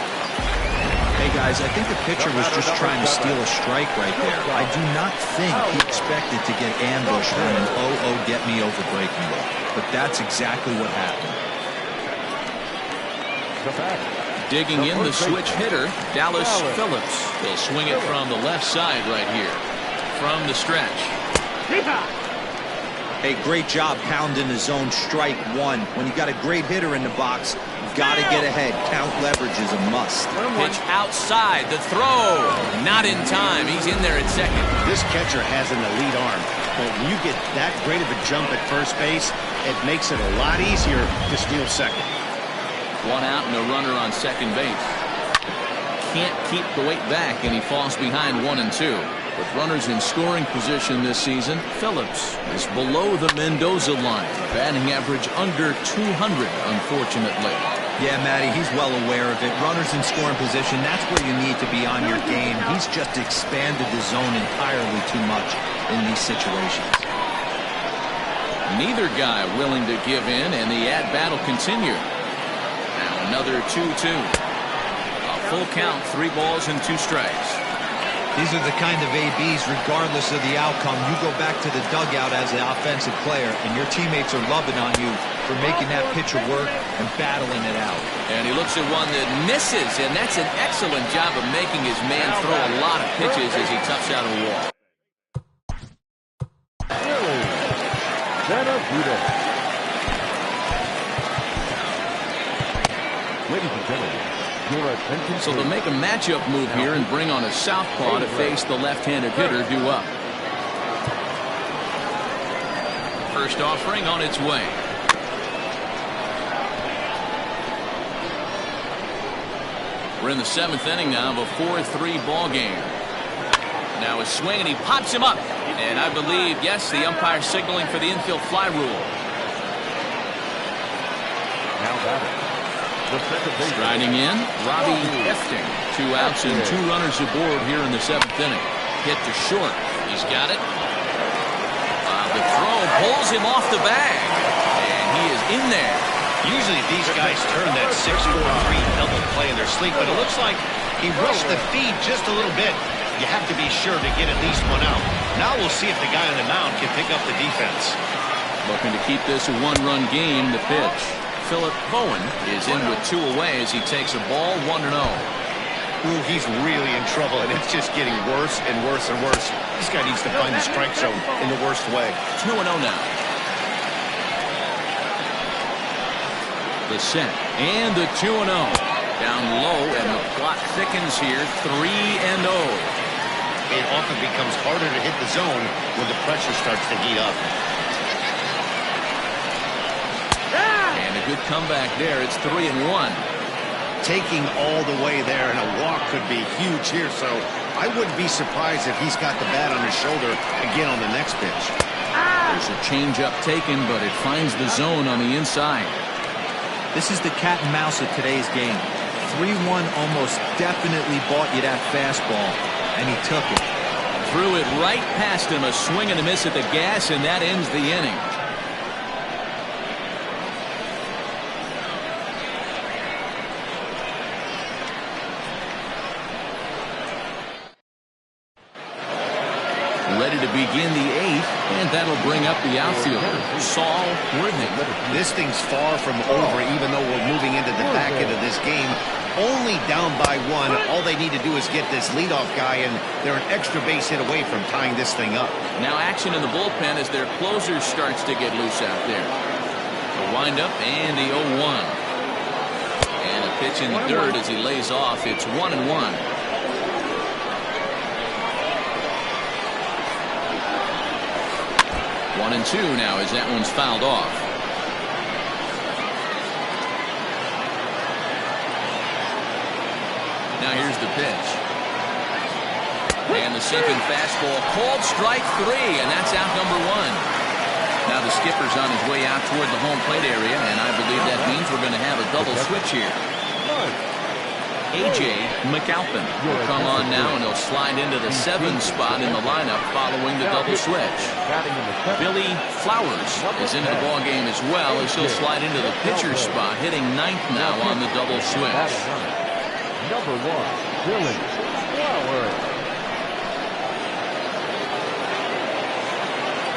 Hey guys, I think the pitcher was just trying to steal a strike right there. I do not think he expected to get ambushed on an 0-0 get-me-over breaking ball. But that's exactly what happened. Digging in the switch hitter, Dallas Phillips. He'll swing it from the left side right here. From the stretch. Hey, great job pounding the zone strike one. When you got a great hitter in the box, you've got to get ahead. Count leverage is a must. Pitch outside, the throw. Not in time. He's in there at second. This catcher has an elite arm, but when you get that great of a jump at first base, it makes it a lot easier to steal second. One out and a runner on second base. Can't keep the weight back, and he falls behind 1-2. With runners in scoring position this season, Phillips is below the Mendoza line. Batting average under 200, unfortunately. Yeah, Matty, he's well aware of it. Runners in scoring position, that's where you need to be on your game. He's just expanded the zone entirely too much in these situations. Neither guy willing to give in, and the at-bat will continue. Now another 2-2. A full count, 3 balls and 2 strikes. These are the kind of ABs, regardless of the outcome. You go back to the dugout as an offensive player, and your teammates are loving on you for making that pitcher work and battling it out. And he looks at one that misses, and that's an excellent job of making his man throw a lot of pitches as he toughs out a wall. Ladies and gentlemen, your attention. So they'll make a matchup move here and bring on a southpaw to face the left-handed hitter due up. First offering on its way. We're in the 7th inning now of a 4-3 ball game. Now a swing, and he pops him up. And I believe, yes, the umpire signaling for the infield fly rule. Now batting. The second baseman. Striding in, Robbie Hefting. 2 outs and 2 runners aboard here in the 7th inning. Hit to short. He's got it. The throw pulls him off the bag. And he is in there. Usually these guys turn that 6-4-3 double play in their sleep, but it looks like he rushed the feed just a little bit. You have to be sure to get at least one out. Now we'll see if the guy on the mound can pick up the defense. Looking to keep this a 1-run game. The pitch. Philip Bowen is in with 2 away as he takes a ball 1-0. Ooh, he's really in trouble, and it's just getting worse and worse and worse. This guy needs to find the strike zone in the worst way. 2-0 now. The set and the 2-0. Down low, and the clock thickens here. 3-0. It often becomes harder to hit the zone when the pressure starts to heat up. And a good comeback there. It's 3-1. Taking all the way there, and a walk could be huge here, so I wouldn't be surprised if he's got the bat on his shoulder again on the next pitch. There's a changeup taken, but it finds the zone on the inside. This is the cat and mouse of today's game. 3-1 almost definitely bought you that fastball, and he took it. Threw it right past him, a swing and a miss at the gas, and that ends the inning. Ready to begin the 8th, and that'll bring up the outfielder, Saul Worthing. This thing's far from over, even though we're moving into the back end of this game. Only down by 1. All they need to do is get this leadoff guy, and they're an extra base hit away from tying this thing up. Now action in the bullpen as their closer starts to get loose out there. The windup and the 0-1. And a pitch in the dirt as he lays off. It's 1-1. 1-2 now as that one's fouled off. Now here's the pitch. And the sinking fastball called strike 3, and that's out number 1. Now the skipper's on his way out toward the home plate area, and I believe that means we're going to have a double switch here. A.J. McAlpin will come on now, and he'll slide into the 7th spot in the lineup following the double switch. Billy Flowers is into the ballgame as well as he'll slide into the pitcher spot, hitting 9th now on the double switch. Number 1, Billy Flowers.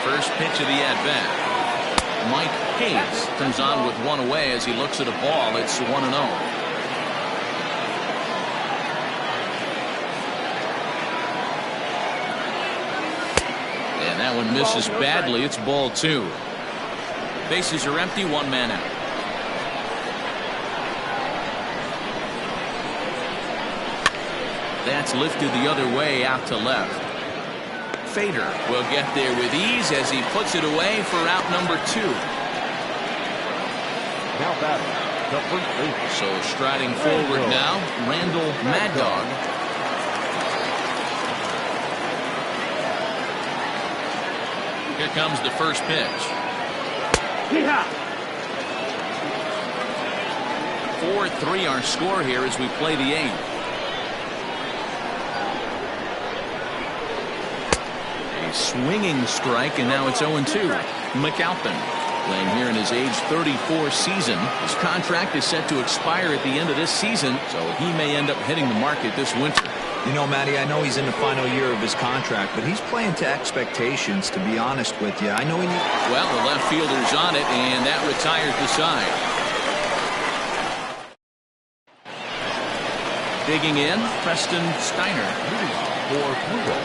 First pitch of the at-bat. Mike Hayes comes on with 1 away as he looks at a ball. It's 1-0. That one misses badly. It's ball 2. Bases are empty. 1 man out. That's lifted the other way out to left. Fader will get there with ease as he puts it away for out number 2. Now batting the first base. So striding forward now, Randall Mad Dog. Here comes the first pitch. 4-3 our score here as we play the 8th. A swinging strike, and now it's 0-2. McAlpin playing here in his age 34 season. His contract is set to expire at the end of this season, so he may end up hitting the market this winter. You know, Matty, I know he's in the final year of his contract, but he's playing to expectations, to be honest with you. I know he needs... Well, the left fielder's on it, and that retires the side. Digging in, Preston Steiner. For Pluto.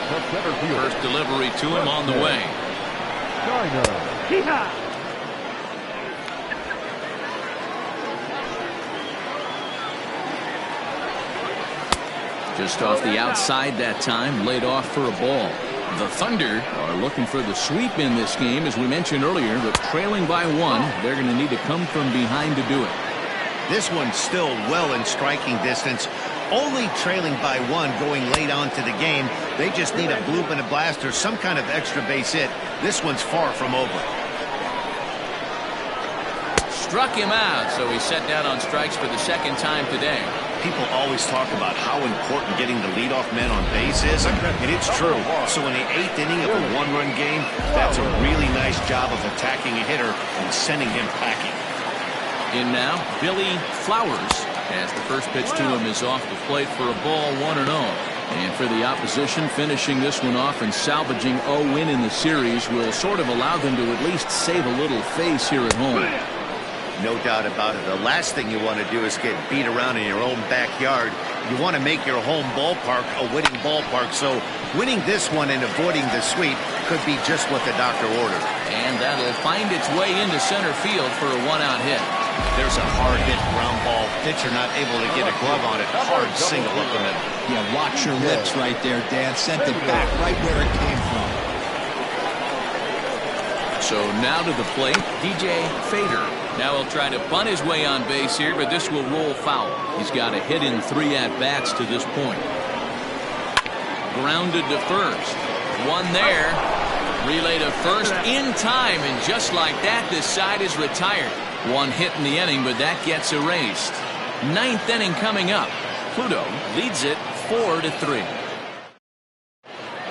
The center fielder. First delivery to him on the way. Steiner. Just off the outside that time, laid off for a ball. The Thunder are looking for the sweep in this game. As we mentioned earlier, but trailing by 1, they're going to need to come from behind to do it. This one's still well in striking distance. Only trailing by 1 going late on to the game. They just need a bloop and a blast or some kind of extra base hit. This one's far from over. Struck him out, so he's set down on strikes for the second time today. People always talk about how important getting the leadoff man on base is, and it's true. So in the 8th inning of a 1-run game, that's a really nice job of attacking a hitter and sending him packing. In now, Billy Flowers, as the first pitch to him is off the plate for a ball, 1-0. And for the opposition, finishing this one off and salvaging a win in the series will sort of allow them to at least save a little face here at home. No doubt about it. The last thing you want to do is get beat around in your own backyard. You want to make your home ballpark a winning ballpark. So winning this one and avoiding the sweep could be just what the doctor ordered. And that'll find its way into center field for a 1-out hit. There's a hard hit ground ball. Pitcher not able to get a glove on it. Hard single up the middle. Yeah, watch your lips right there, Dan. Sent it back right where it came from. So now to the plate, DJ Fader. Now he'll try to bunt his way on base here, but this will roll foul. He's got a hit in 3 at-bats to this point. Grounded to first. One there. Relay to first in time, and just like that, this side is retired. 1 hit in the inning, but that gets erased. 9th inning coming up. Pluto leads it 4-3.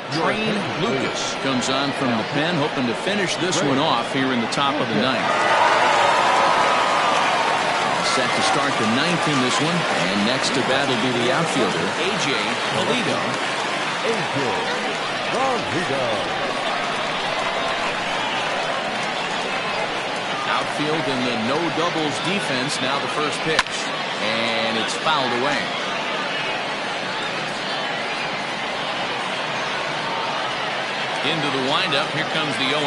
Train Lucas comes on from the pen, hoping to finish this one off here in the top of the 9th. Set to start the 9th in this one, and next to bat will be the outfielder, A.J. Polito. Outfield in the no doubles defense. Now the first pitch, and it's fouled away. Into the windup. Here comes the 0-1.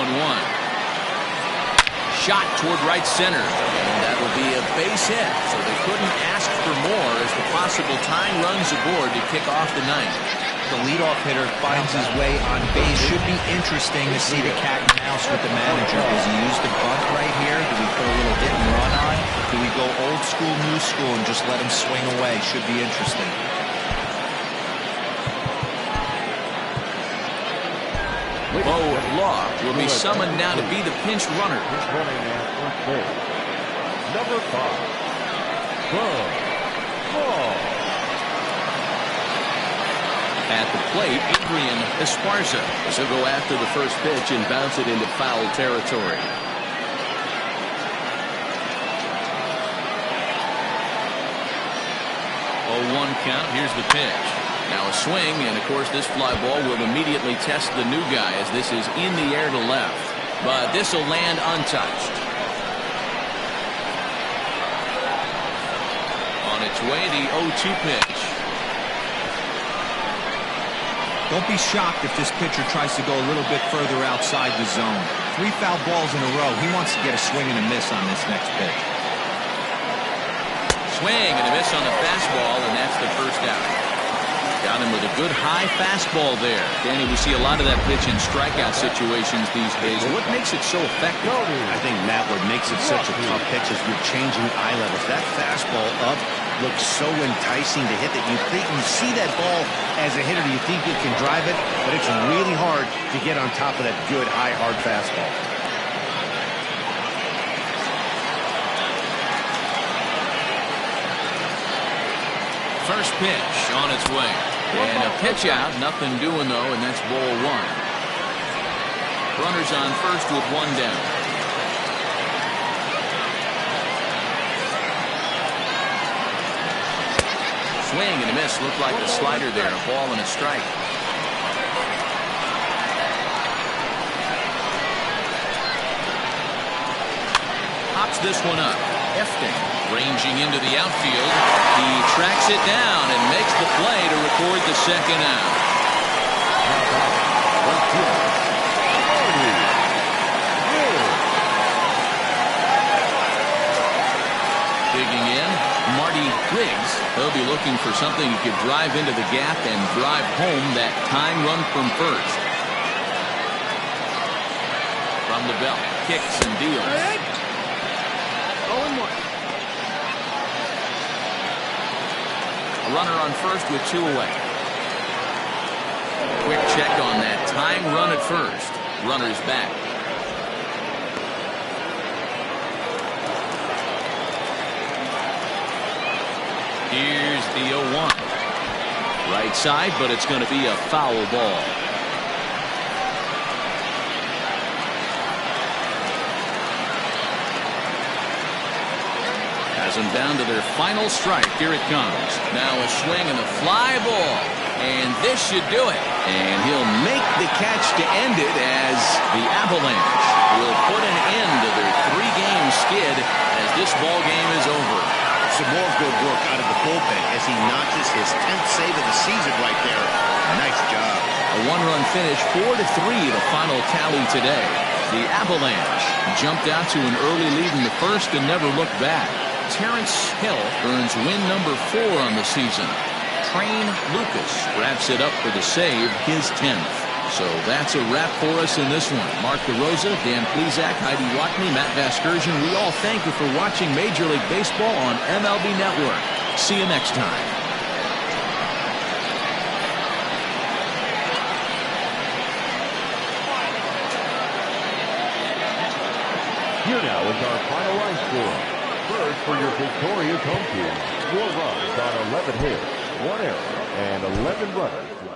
Shot toward right center, and that will be a base hit. So they couldn't ask for more as the possible tying runs aboard to kick off the 9th. The leadoff hitter finds his way on base. Should be interesting to see the cat and mouse with the manager. Does he use the bunt right here? Do we put a little hit and run on? Do we go old school, new school, and just let him swing away? Should be interesting. Bo Law will be summoned now to be the pinch runner. Number 5, Bo Law. At the plate, Adrian Esparza. So go after the first pitch and bounce it into foul territory. 0-1 count. Here's the pitch. Now a swing, and of course this fly ball will immediately test the new guy as this is in the air to left. But this will land untouched. On its way, the 0-2 pitch. Don't be shocked if this pitcher tries to go a little bit further outside the zone. 3 foul balls in a row. He wants to get a swing and a miss on this next pitch. Swing and a miss on the fastball, and that's the first out. Got him with a good high fastball there. Danny, we see a lot of that pitch in strikeout situations these days. What makes it so effective? I think, Matt, what makes it such a tough pitch is you're changing eye levels. That fastball up looks so enticing to hit that you think you see that ball as a hitter, you think you can drive it, but it's really hard to get on top of that good high hard fastball. First pitch on its way, and a pitch out, nothing doing though, and that's ball 1. Runners on first with 1 down. Swing and a miss. Looked like a slider there. A ball and a strike. Hops this one up. Efting ranging into the outfield. He tracks it down and makes the play to record the second out. Digging in, Marty Riggs. He'll be looking for something he could drive into the gap and drive home that tying run from first. From the belt, kicks and deals. 0-1. Runner on first with 2 away. Quick check on that tying run at first. Runner's back. Here's the 0-1. Right side, but it's going to be a foul ball. Has them down to their final strike. Here it comes. Now a swing and a fly ball. And this should do it. And he'll make the catch to end it as the Avalanche will put an end to their 3-game skid as this ball game is over. Some more good work out of the bullpen as he notches his 10th save of the season right there. Nice job. A 1-run finish, 4-3 the final tally today. The Avalanche jumped out to an early lead in the first and never looked back. Terrence Hill earns win number 4 on the season. Train Lucas wraps it up for the save, his 10th. So that's a wrap for us in this one. Mark DeRosa, Dan Plesac, Heidi Watney, Matt Vasgersian. We all thank you for watching Major League Baseball on MLB Network. See you next time. Here now is our final line score. First for your victorious home team. 4 runs on 11 hits, 1 error, and 11 runners.